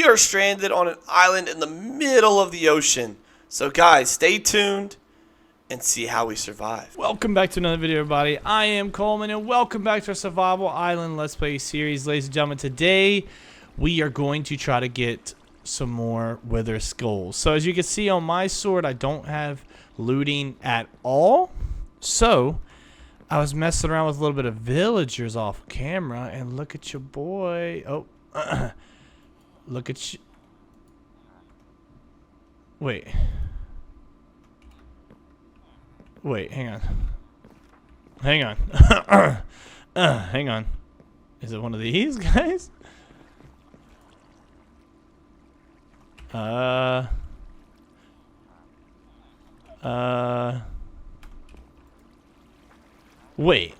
are stranded on an island in the middle of the ocean. So guys, stay tuned and see how we survive. Welcome back to another video, everybody. I am Coleman, and welcome back to our Survival Island Let's Play series. Ladies and gentlemen, today we are going to try to get some more wither skulls. So as you can see on my sword, I don't have looting at all. So I was messing around with a little bit of villagers off camera, and look at your boy. Oh, look at you. Wait, hang on. Hang on. Is it one of these guys? Wait.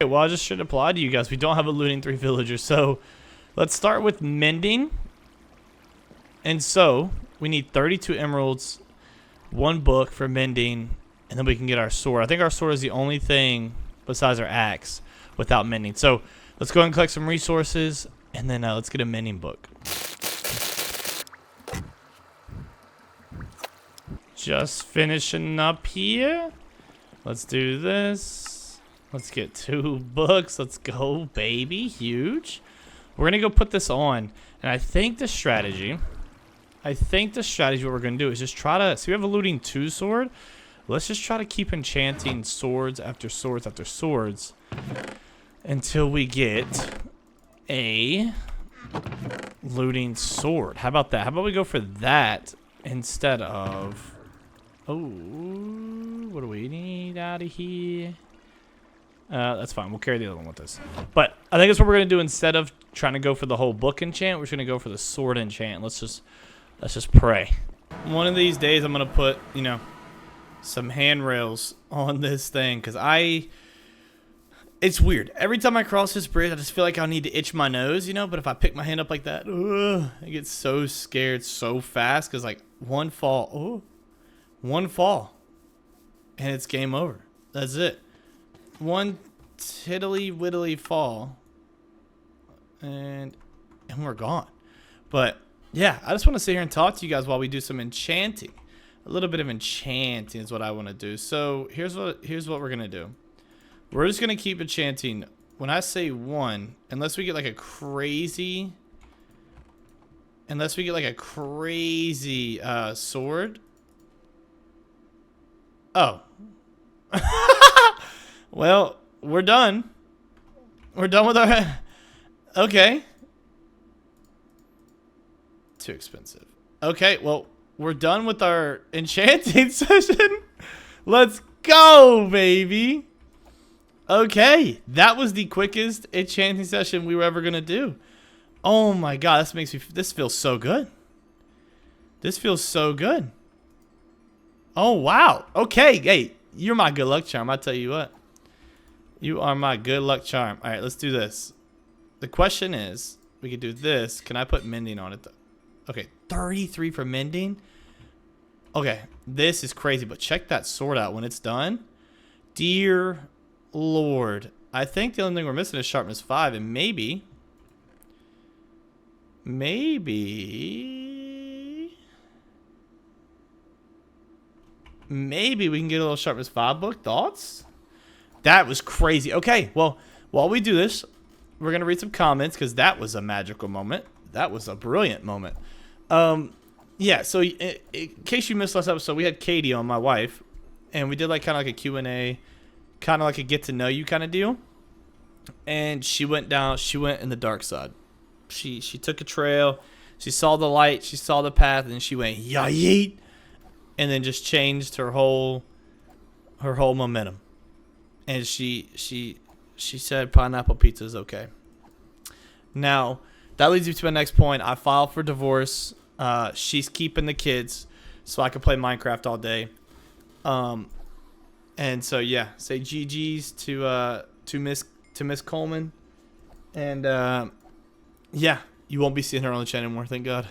Well, I just should apply to you guys. We don't have a looting 3 villagers, so let's start with mending. And so we need 32 emeralds, 1 book for mending, and then we can get our sword. I think our sword is the only thing besides our axe without mending. So let's go ahead and collect some resources, and then let's get a mending book. Just finishing up here. Let's do this. Let's get 2 books. Let's go, baby. Huge. We're going to go put this on. And I think the strategy what we're going to do is just try to... See, we have a looting 2 sword. Let's just try to keep enchanting swords after swords after swords until we get a looting sword. How about that? How about we go for that instead of... Oh, what do we need out of here? That's fine. We'll carry the other one with us. But I think that's what we're going to do. Instead of trying to go for the whole book enchant, we're just going to go for the sword enchant. Let's just pray. One of these days, I'm going to put, you know, some handrails on this thing. Because it's weird. Every time I cross this bridge, I just feel like I need to itch my nose, you know. But if I pick my hand up like that, I get so scared so fast. Because, like, one fall, and it's game over. That's it. One tiddly widdly fall, and we're gone. But yeah, I just want to sit here and talk to you guys while we do some enchanting. A little bit of enchanting is what I want to do. So here's what we're gonna do. We're just gonna keep enchanting. When I say 1, unless we get like a crazy sword. Oh. Well, we're done. We're done with our... Okay. Too expensive. Okay, well, we're done with our enchanting session. Let's go, baby. Okay, that was the quickest enchanting session we were ever going to do. Oh my god, this feels so good. This feels so good. Oh, wow. Okay, hey, you're my good luck charm, I tell you what. You are my good luck charm. All right, let's do this. The question is, we could do this. Can I put mending on it, though? Okay, 33 for mending. Okay, this is crazy, but check that sword out when it's done. Dear Lord. I think the only thing we're missing is sharpness 5, and maybe we can get a little sharpness 5 book. Thoughts? That was crazy. Okay, well, while we do this, we're going to read some comments because that was a magical moment. That was a brilliant moment. Yeah, so in case you missed last episode, we had Katie on, my wife, and we did like kind of like a Q&A, kind of like a get to know you kind of deal. And she went in the dark side. She took a trail. She saw the light. She saw the path, and she went, yeah, yeet, and then just changed her whole momentum. And she said pineapple pizza is okay. Now, that leads me to my next point. I filed for divorce. She's keeping the kids so I can play Minecraft all day. And so yeah, say GG's to Miss Coleman. And yeah, you won't be seeing her on the channel anymore, thank God.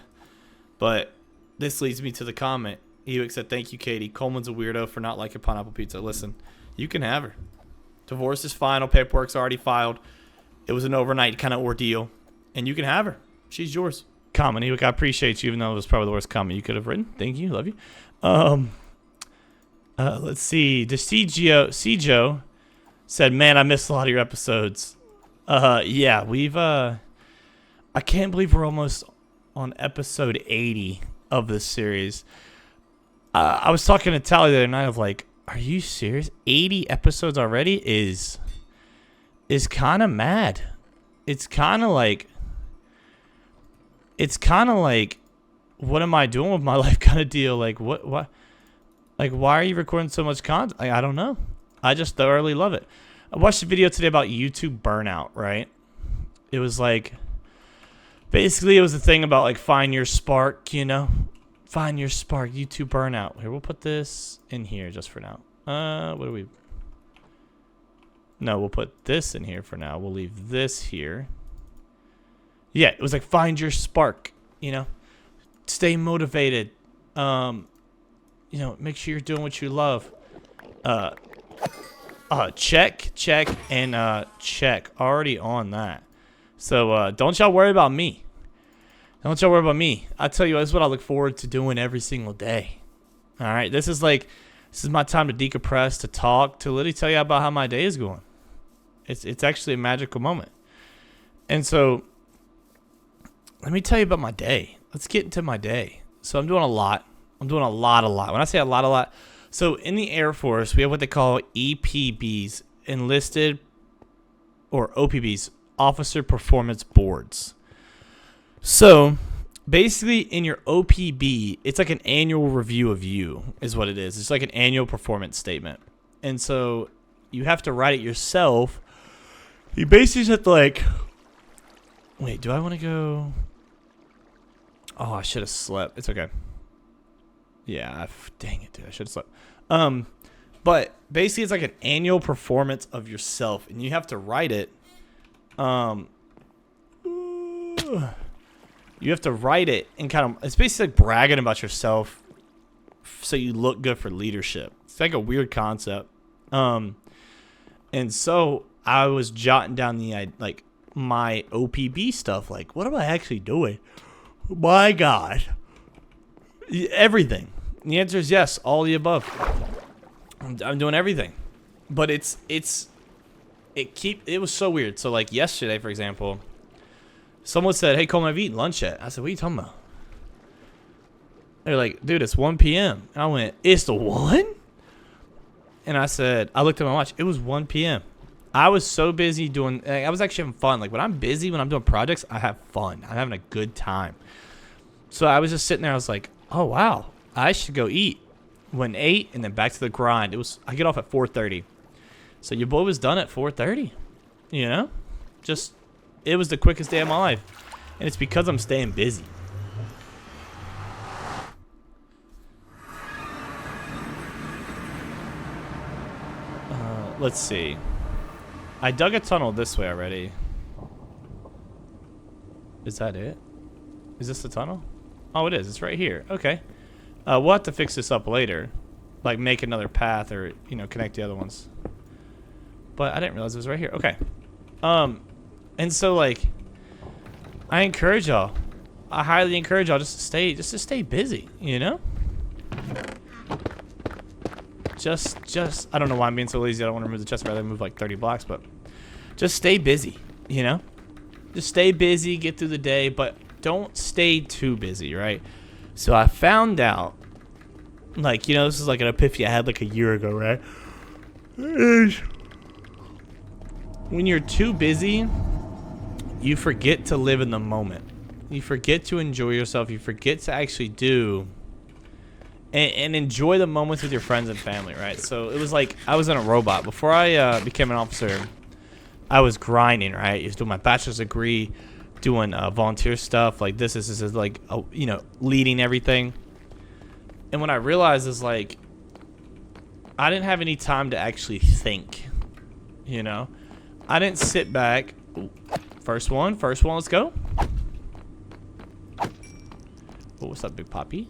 But this leads me to the comment. Ewick said, thank you, Katie. Coleman's a weirdo for not liking pineapple pizza. Listen, you can have her. Divorce is final. Paperwork's already filed. It was an overnight kind of ordeal. And you can have her. She's yours. Comment, Ewick. I appreciate you, even though it was probably the worst comment you could have written. Thank you. Love you. Let's see. Cjo said, man, I missed a lot of your episodes. Yeah, we've, I can't believe we're almost on episode 80 of this series. I was talking to Tally the other night of like, are you serious? 80 episodes already is kind of mad. It's kind of like, what am I doing with my life kind of deal? Like, what, like, why are you recording so much content? Like, I don't know. I just thoroughly love it. I watched a video today about YouTube burnout, right? It was like, basically it was a thing about like, find your spark, you know? Find your spark, YouTube burnout. Here, we'll put this in here just for now. What do we? No, we'll put this in here for now. We'll leave this here. Yeah, it was like find your spark, you know? Stay motivated. You know, make sure you're doing what you love. Check, and check. Already on that. So, don't y'all worry about me. Don't y'all worry about me. I tell you, this is what I look forward to doing every single day. All right, this is my time to decompress, to talk, to literally tell you about how my day is going. It's actually a magical moment. And so, let me tell you about my day. Let's get into my day. So I'm doing a lot. When I say a lot. So in the Air Force, we have what they call EPBs, enlisted, or OPBs, Officer Performance Boards. So basically in your OPB, it's like an annual review of you is what it is. It's like an annual performance statement. And so you have to write it yourself. You basically just have to like, wait, do I want to go? Oh, I should have slept. It's okay. Yeah, dang it, dude. I should have slept. But basically it's like an annual performance of yourself, and you have to write it. You have to write it and kind of, it's basically like bragging about yourself so you look good for leadership. It's like a weird concept. And so I was jotting down like my OPB stuff. Like, what am I actually doing? My God. Everything. The answer is yes, all the above. I'm doing everything. But it was so weird. So like yesterday, for example, someone said, hey, Coleman, have you eaten lunch yet? I said, what are you talking about? They're like, dude, it's 1 p.m. I went, it's the 1? And I said, I looked at my watch. It was 1 p.m. I was so busy doing, I was actually having fun. Like when I'm busy, when I'm doing projects, I have fun. I'm having a good time. So I was just sitting there. I was like, oh, wow, I should go eat. Went and ate and then back to the grind. I get off at 4:30. So your boy was done at 4:30. You know? It was the quickest day of my life. And it's because I'm staying busy. Let's see. I dug a tunnel this way already. Is that it? Is this the tunnel? Oh, it is. It's right here. Okay. We'll have to fix this up later. Like make another path or, you know, connect the other ones. But I didn't realize it was right here. Okay. And so like, I encourage y'all. I highly encourage y'all just to stay busy, you know? Just I don't know why I'm being so lazy. I don't want to remove the chest. I'd rather move like 30 blocks, but just stay busy, you know? Just stay busy, get through the day, but don't stay too busy, right? So I found out, like, you know, this is like an epiphany I had like a year ago, right? When you're too busy, you forget to live in the moment. You forget to enjoy yourself. You forget to actually do and enjoy the moments with your friends and family, right? So it was like I was in a robot. Before I became an officer, I was grinding, right? I was doing my bachelor's degree, doing volunteer stuff. Like this is like, you know, leading everything. And what I realized is like, I didn't have any time to actually think, you know? I didn't sit back. Ooh, first one, let's go. Oh, what's up, Big Poppy?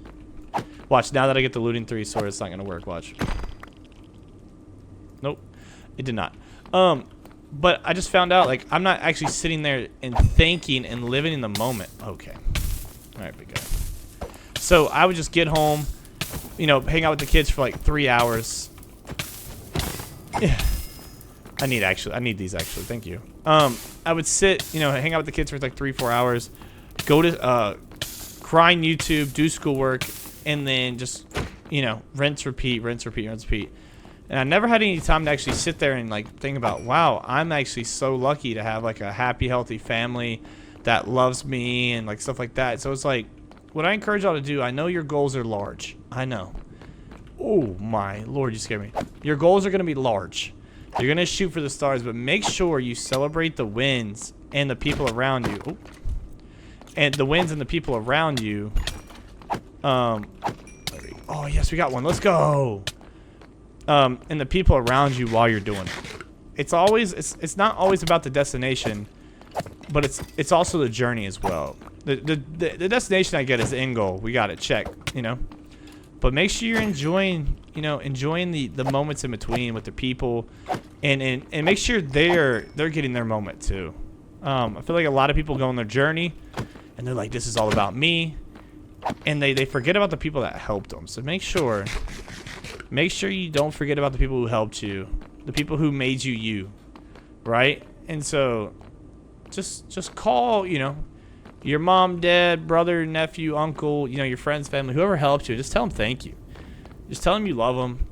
Watch, now that I get the looting 3 sword, it's not gonna work. Watch. Nope, it did not. But I just found out, like, I'm not actually sitting there and thinking and living in the moment. Okay. All right, big guy. So I would just get home, you know, hang out with the kids for like 3 hours. Yeah. I need these actually. Thank you. I would sit, you know, hang out with the kids for like 3-4 hours, go to grind YouTube, do schoolwork, and then just, you know, rinse, repeat, rinse, repeat, rinse, repeat. And I never had any time to actually sit there and like think about, wow, I'm actually so lucky to have like a happy, healthy family that loves me and like stuff like that. So it's like, what I encourage y'all to do, I know your goals are large. I know. Oh my Lord, you scared me. Your goals are going to be large. You're going to shoot for the stars, but make sure you celebrate the wins and the people around you. Oh. And the wins and the people around you. Oh, yes, we got one. Let's go. And the people around you while you're doing it. It's always, it's not always about the destination, but it's also the journey as well. The destination I get is the end goal. We got it. Check, you know. But make sure you're enjoying, you know, the moments in between with the people, and make sure they're getting their moment too. I feel like a lot of people go on their journey, and they're like, this is all about me, and they forget about the people that helped them. So make sure you don't forget about the people who helped you, the people who made you you, right? And so just call, you know, your mom, dad, brother, nephew, uncle, you know, your friends, family, whoever helped you, just tell them thank you. Just tell them you love them,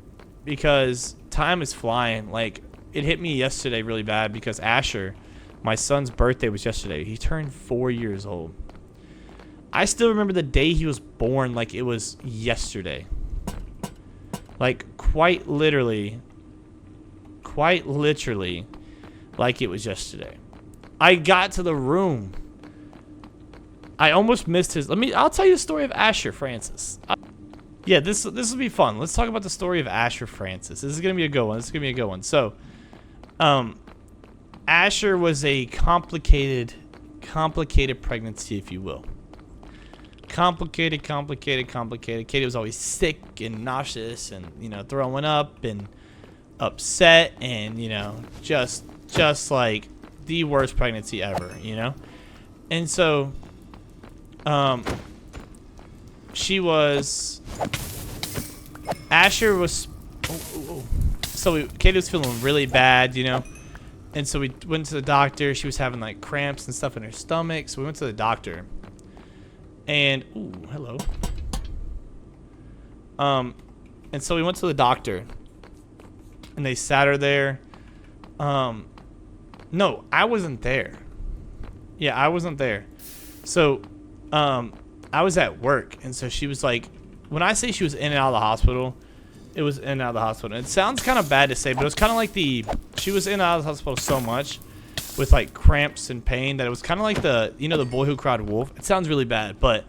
because time is flying. Like, it hit me yesterday really bad because Asher, my son's birthday was yesterday. He turned 4 years old. I still remember the day he was born like it was yesterday. Like, quite literally, like it was yesterday. I got to the room. I almost missed his. I'll tell you the story of Asher Francis. Yeah, this will be fun. Let's talk about the story of Asher Francis. This is gonna be a good one. So, Asher was a complicated pregnancy, if you will. Complicated. Katie was always sick and nauseous, and you know, throwing up and upset, and you know, just like the worst pregnancy ever, you know. And so, Asher was, so Katie was feeling really bad, you know, and so we went to the doctor. She was having like cramps and stuff in her stomach, so we went to the doctor. And hello. And so we went to the doctor, and they sat her there. No, I wasn't there. Yeah, I wasn't there. So, I was at work, and so she was like, when I say she was in and out of the hospital, it was in and out of the hospital. And it sounds kind of bad to say, but it was kind of like she was in and out of the hospital so much with like cramps and pain that it was kind of like the Boy Who Cried Wolf. It sounds really bad, but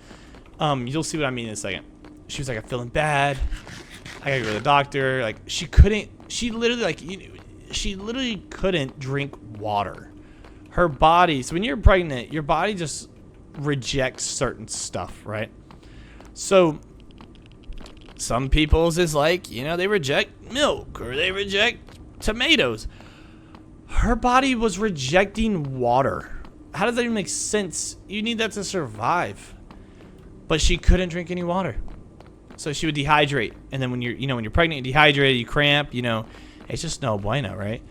you'll see what I mean in a second. She was like, I'm feeling bad. I gotta go to the doctor. Like, she literally couldn't drink water. Her body, so when you're pregnant, your body just rejects certain stuff, right? So some people's is like, you know, they reject milk or they reject tomatoes. Her body was rejecting water. How does that even make sense? You need that to survive. But she couldn't drink any water. So she would dehydrate. And then when you're pregnant, you dehydrate, you cramp, you know, it's just no bueno, right?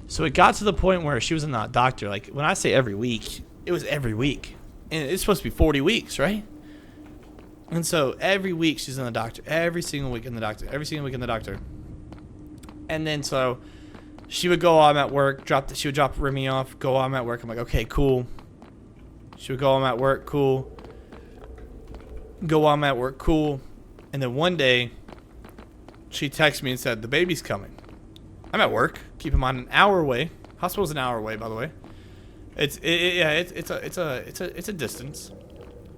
So it got to the point where she was in the doctor. Like, when I say every week, it was every week. And it's supposed to be 40 weeks, right? And so every week she's in the doctor. Every single week in the doctor. And then so she would go, I'm at work, she would drop Remy off, go, I'm at work. I'm like, okay, cool. She would go, I'm at work, cool. Go, I'm at work, cool. And then one day, she texted me and said, the baby's coming. I'm at work. Keep in mind, an hour away. Hospital's an hour away, by the way. It's a distance.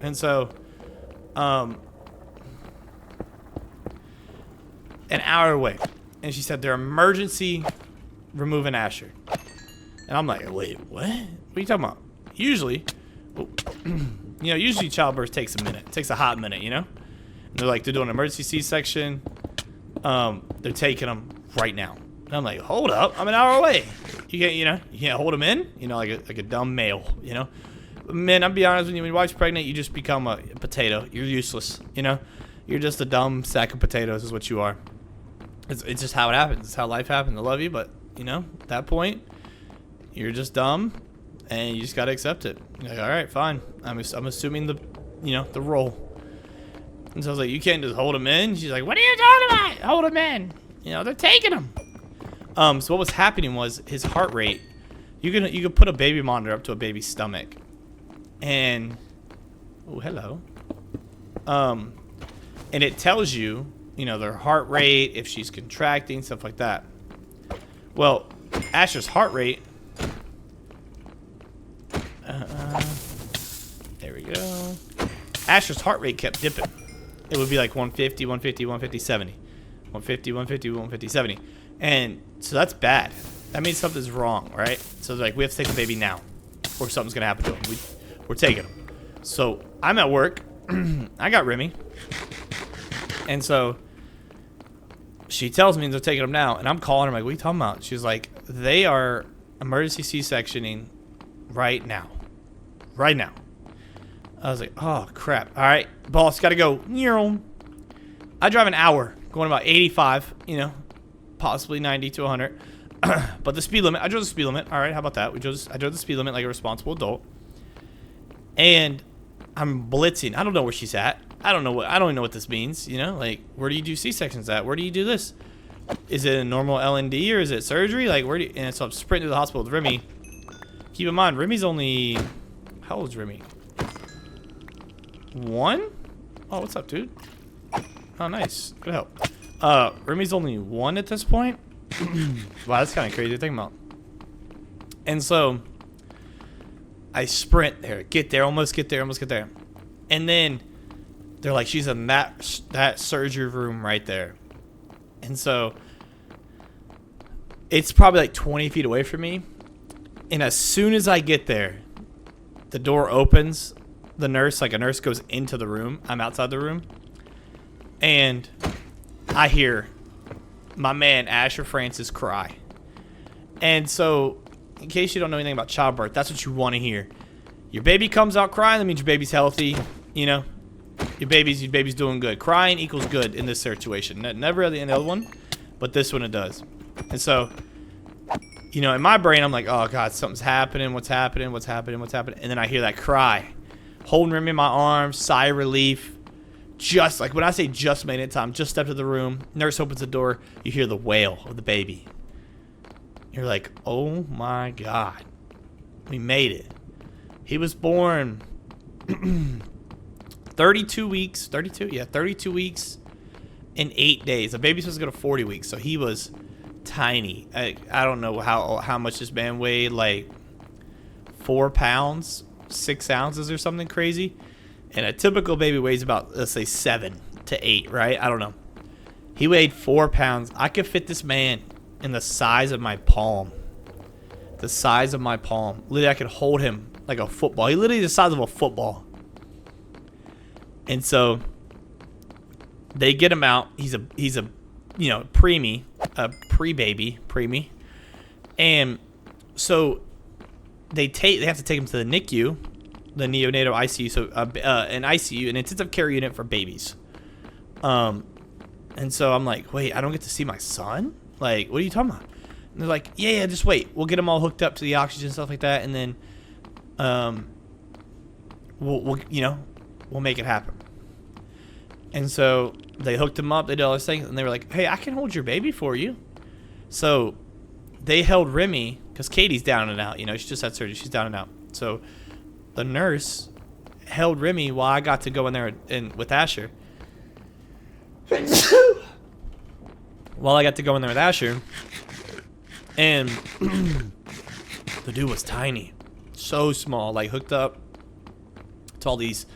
And so, an hour away. And she said, they're emergency removing Asher. And I'm like, wait, what? What are you talking about? Usually, usually childbirth takes a minute. It takes a hot minute, you know? And they're like, they're doing an emergency C-section. They're taking him right now. And I'm like, hold up, I'm an hour away. You can't hold him in, like a dumb male, Man, I'll be honest with you, when your wife's pregnant, you just become a potato. You're useless, You're just a dumb sack of potatoes is what you are. It's just how it happens. It's how life happens. I love you, but, at that point, you're just dumb, and you just got to accept it. You're like, all right, fine. I'm assuming the role. And so I was like, you can't just hold him in. She's like, what are you talking about? Hold him in. They're taking him. So what was happening was his heart rate. You could put a baby monitor up to a baby's stomach, and oh, hello. And it tells you, their heart rate, if she's contracting, stuff like that. Well, Asher's heart rate. There we go. Asher's heart rate kept dipping. It would be like 150, 150, 150, 70. 150, 150, 150, 70. And so that's bad. That means something's wrong, right? So they're like, we have to take the baby now, or something's going to happen to him. We're taking him. So I'm at work. I got Remy. And so she tells me they're taking him now. And I'm calling her, like, what are you talking about? She's like, they are emergency C-sectioning right now. Right now. I was like, oh, crap. All right, boss, got to go. I drive an hour, going about 85, possibly 90 to 100. But the speed limit, I drove the speed limit. All right, how about that? I drove the speed limit like a responsible adult. And I'm blitzing. I don't know where she's at. I don't even know what this means, Like, where do you do C-sections at? Where do you do this? Is it a normal L&D or is it surgery? Like, where do you... And so I'm sprinting to the hospital with Remy. Keep in mind, Remy's only... How old is Remy? 1? Oh, what's up, dude? Oh, nice. Good help. Remy's only 1 at this point. Wow, that's kind of crazy to think about. And so I sprint there, get there, almost get there. And then they're like, she's in that surgery room right there. And so it's probably like 20 feet away from me. And as soon as I get there, the door opens. A nurse goes into the room. I'm outside the room. And I hear my man, Asher Francis, cry. And so, in case you don't know anything about childbirth, that's what you want to hear. Your baby comes out crying, that means your baby's healthy. Your baby's doing good. Crying equals good in this situation. Never really in the other one, but this one it does. And so, in my brain, I'm like, oh God, something's happening. What's happening? And then I hear that cry. Holding Remy in my arms, sigh of relief. Just like when I say just made it time, just stepped to the room. Nurse opens the door. You hear the wail of the baby. You're like, oh my God, we made it. He was born 32 weeks. 32? Yeah, 32 weeks and 8 days. The baby's supposed to go to 40 weeks, so he was tiny. I don't know how much this man weighed, like 4 pounds, 6 ounces or something crazy. And a typical baby weighs about, let's say, 7 to 8, right? I don't know. He weighed 4 pounds. I could fit this man in the size of my palm. The size of my palm. Literally, I could hold him like a football. He literally the size of a football. And so they get him out. He's a preemie, a pre-baby, preemie. And so they have to take him to the NICU. The neonatal ICU, so an ICU, an intensive care unit for babies. And so I'm like, wait, I don't get to see my son? Like, what are you talking about? And they're like, yeah, just wait. We'll get him all hooked up to the oxygen and stuff like that, and then we'll make it happen. And so they hooked him up, they did all this thing, and they were like, hey, I can hold your baby for you. So they held Remy, because Katie's down and out, she just had surgery, she's down and out. So the nurse held Remy while I got to go in there with Asher. And the dude was tiny. So small, like hooked up to all these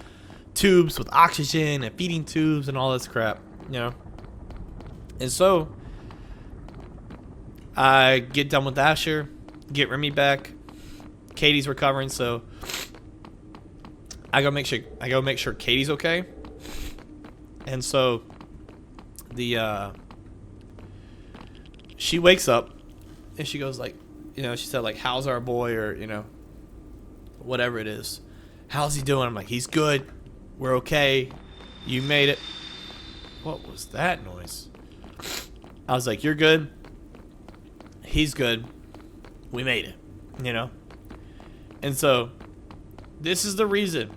tubes with oxygen and feeding tubes and all this crap, And so I get done with Asher, get Remy back. Katie's recovering, so I go make sure Katie's okay. And so she wakes up and she goes like, she said like, how's our boy, or whatever it is, how's he doing? I'm like, he's good, we're okay, you made it. What was that noise? I was like, you're good, he's good, we made it, and so this is the reason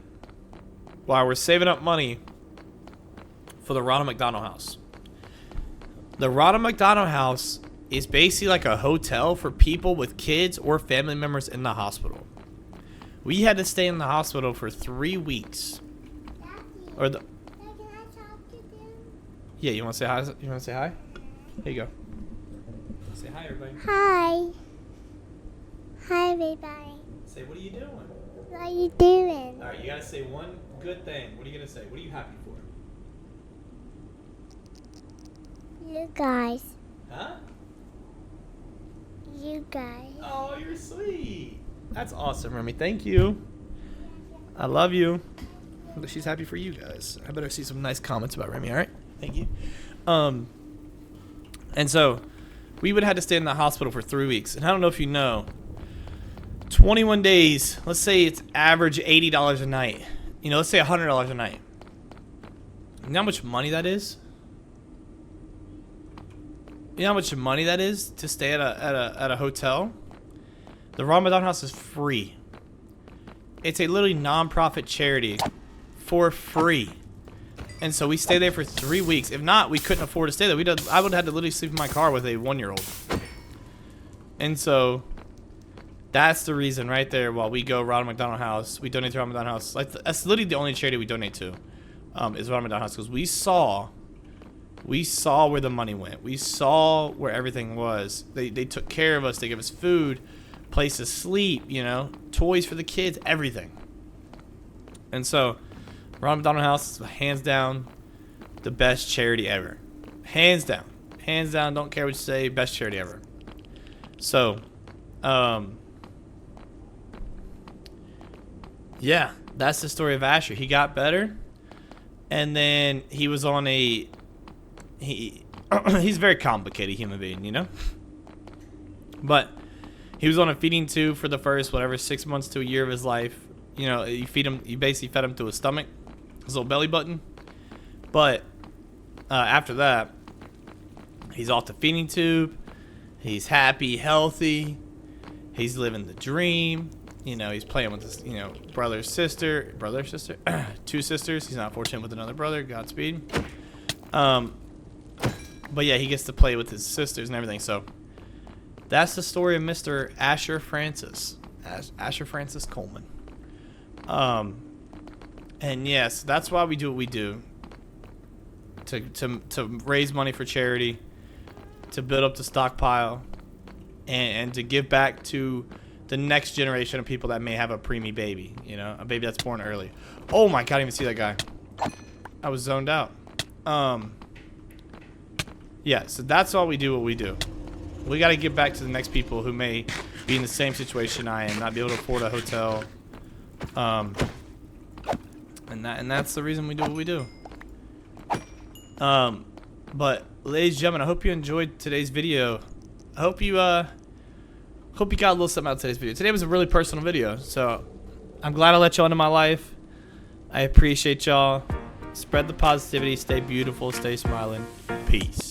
why we're saving up money for the Ronald McDonald House. The Ronald McDonald House is basically like a hotel for people with kids or family members in the hospital. We had to stay in the hospital for 3 weeks. Or the. Can I talk to them? Yeah, you want to say hi? You want to say hi? Here you go. Say hi, everybody. Hi. Hi, everybody. Say, what are you doing? What are you doing? All right, you gotta say one good thing. What are you gonna say? What are you happy for? You guys. Huh? You guys. Oh, you're sweet. That's awesome, Remy. Thank you. I love you. She's happy for you guys. I better see some nice comments about Remy. All right. Thank you. And so we would have had to stay in the hospital for 3 weeks. And I don't know if you know, 21 days. Let's say it's average $80 a night. Let's say $100 a night. You know how much money that is? You know how much money that is to stay at a hotel? The Ramadan House is free. It's a literally non-profit charity for free. And so we stayed there for 3 weeks. If not, we couldn't afford to stay there. I would have had to literally sleep in my car with a 1-year-old. And so that's the reason right there. While we go Ronald McDonald House, we donate to Ronald McDonald House. Like, that's literally the only charity we donate to, is Ronald McDonald House, because we saw where the money went. We saw where everything was. They took care of us. They gave us food, place to sleep, toys for the kids, everything. And so Ronald McDonald House is hands down the best charity ever. Hands down. Hands down, don't care what you say, best charity ever. So, yeah, that's the story of Asher. He got better, and then he was on he's a very complicated human being, But he was on a feeding tube for the first 6 months to a year of his life. You basically fed him to his stomach, his little belly button. But after that, he's off the feeding tube. He's happy, healthy. He's living the dream. He's playing with his, brother, sister, 2 sisters. He's not fortunate with another brother. Godspeed. But yeah, he gets to play with his sisters and everything. So that's the story of Mr. Asher Francis. Asher Francis Coleman. And yes, that's why we do what we do. To raise money for charity, to build up the stockpile, and to give back to the next generation of people that may have a preemie baby, a baby that's born early. Oh my God, I didn't even see that guy. I was zoned out. Yeah, so that's why we do what we do. We got to give back to the next people who may be in the same situation I am, not be able to afford a hotel. And that's the reason we do what we do. But ladies and gentlemen, I hope you enjoyed today's video. I hope you got a little something out of today's video. Today was a really personal video, so I'm glad I let y'all into my life. I appreciate y'all. Spread the positivity, stay beautiful, stay smiling. Peace.